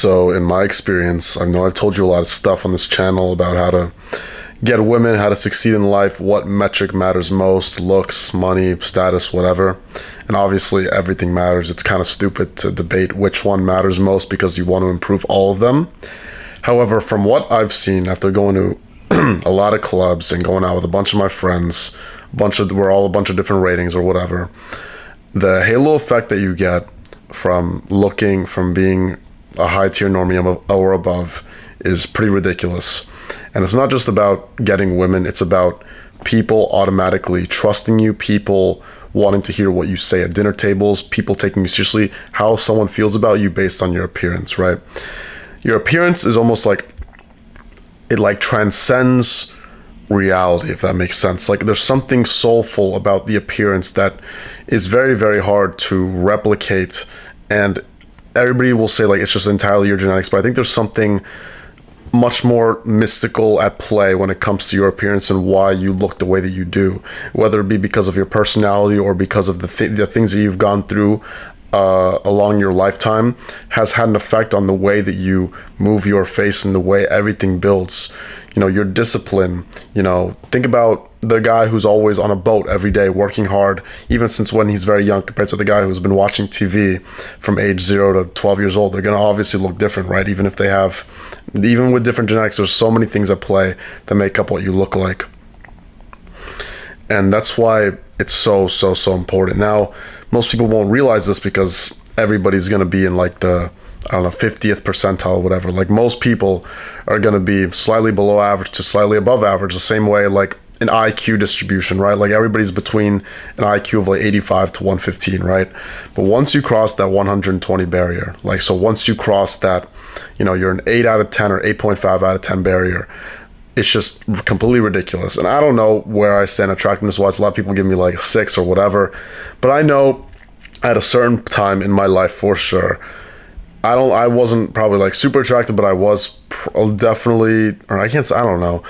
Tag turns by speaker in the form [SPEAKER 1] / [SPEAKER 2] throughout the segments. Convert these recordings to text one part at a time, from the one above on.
[SPEAKER 1] So in my experience, I know I've told you a lot of stuff on this channel about how to get women, how to succeed in life, what metric matters most, looks, money, status, whatever. And obviously everything matters. It's kind of stupid to debate which one matters most because you want to improve all of them. However, from what I've seen after going to a lot of clubs and going out with a bunch of my friends, we're all a bunch of different ratings or whatever, the halo effect that you get from being a high tier normie or above is pretty ridiculous. And it's not just about getting women, it's about people automatically trusting you, people wanting to hear what you say at dinner tables, people taking you seriously, how someone feels about you based on your appearance, right? Your appearance is almost like, it like transcends reality, if that makes sense. Like there's something soulful about the appearance that is very, very hard to replicate, and everybody will say like it's just entirely your genetics, but I think there's something much more mystical at play when it comes to your appearance and why you look the way that you do, whether it be because of your personality or because of the things that you've gone through along your lifetime has had an effect on the way that you move your face and the way everything builds. You know, your discipline, you know, think about the guy who's always on a boat every day working hard, even since when he's very young, compared to the guy who's been watching TV from age 0 to 12 years old. They're going to obviously look different, right? Even with different genetics, there's so many things at play that make up what you look like. And that's why it's so important. Now, most people won't realize this because everybody's going to be in like the, 50th percentile or whatever. Like most people are going to be slightly below average to slightly above average, the same way like an IQ distribution, right? Like everybody's between an IQ of like 85 to 115, right? But once you cross that 120 barrier, like, so once you cross that, you know, you're an 8 out of 10 or 8.5 out of 10 barrier, it's just completely ridiculous. And I don't know where I stand attractiveness wise. A lot of people give me like a 6 or whatever, but I know at a certain time in my life for sure, I wasn't probably like super attractive, but I was definitely, or I can't say, I don't know.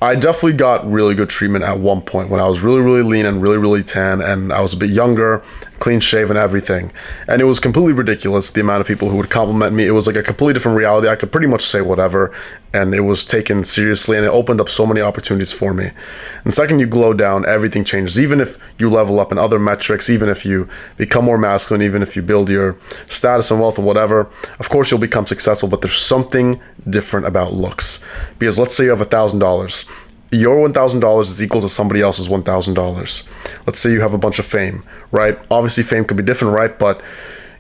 [SPEAKER 1] I definitely got really good treatment at one point when I was really, really lean and really, really tan, and I was a bit younger, clean shaven, everything. And it was completely ridiculous, the amount of people who would compliment me. It was like a completely different reality. I could pretty much say whatever, and it was taken seriously, and it opened up so many opportunities for me. And the second you glow down, everything changes. Even if you level up in other metrics, even if you become more masculine, even if you build your status and wealth and whatever, of course you'll become successful, but there's something different about looks. Because let's say you have $1,000. Your $1,000 is equal to somebody else's $1,000. Let's say you have a bunch of fame, right? Obviously fame could be different, right? But,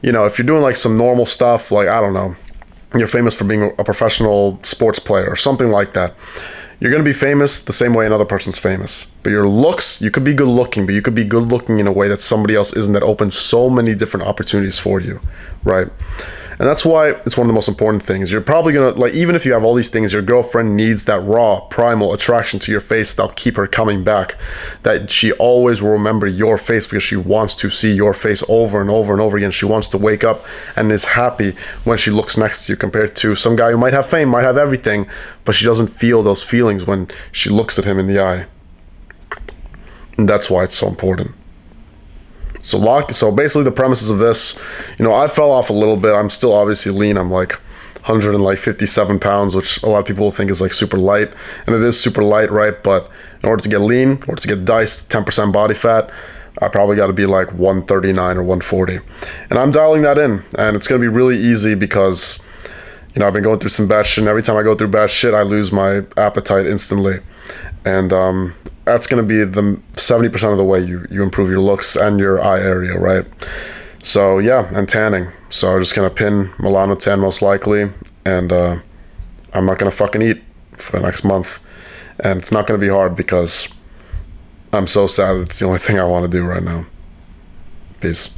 [SPEAKER 1] you know, if you're doing like some normal stuff, like, I don't know, you're famous for being a professional sports player or something like that, you're going to be famous the same way another person's famous. But your looks, you could be good looking, but you could be good looking in a way that somebody else isn't, that opens so many different opportunities for you, right? And that's why it's one of the most important things. You're probably going to, like, even if you have all these things, your girlfriend needs that raw, primal attraction to your face that'll keep her coming back. That she always will remember your face because she wants to see your face over and over and over again. She wants to wake up and is happy when she looks next to you, compared to some guy who might have fame, might have everything, but she doesn't feel those feelings when she looks at him in the eye. And that's why it's so important. So basically the premises of this, you know, I fell off a little bit. I'm still obviously lean. I'm like 157 pounds, which a lot of people will think is like super light, and it is super light, right? But in order to get lean, in order to get diced, 10% body fat, I probably got to be like 139 or 140, and I'm dialing that in, and it's going to be really easy because, you know, I've been going through some bad shit, and every time I go through bad shit, I lose my appetite instantly. And that's going to be the 70% of the way you improve your looks and your eye area, right? So yeah, and tanning. So I'm just going to pin Milano tan most likely, and I'm not going to fucking eat for the next month. And it's not going to be hard because I'm so sad. It's the only thing I want to do right now. Peace.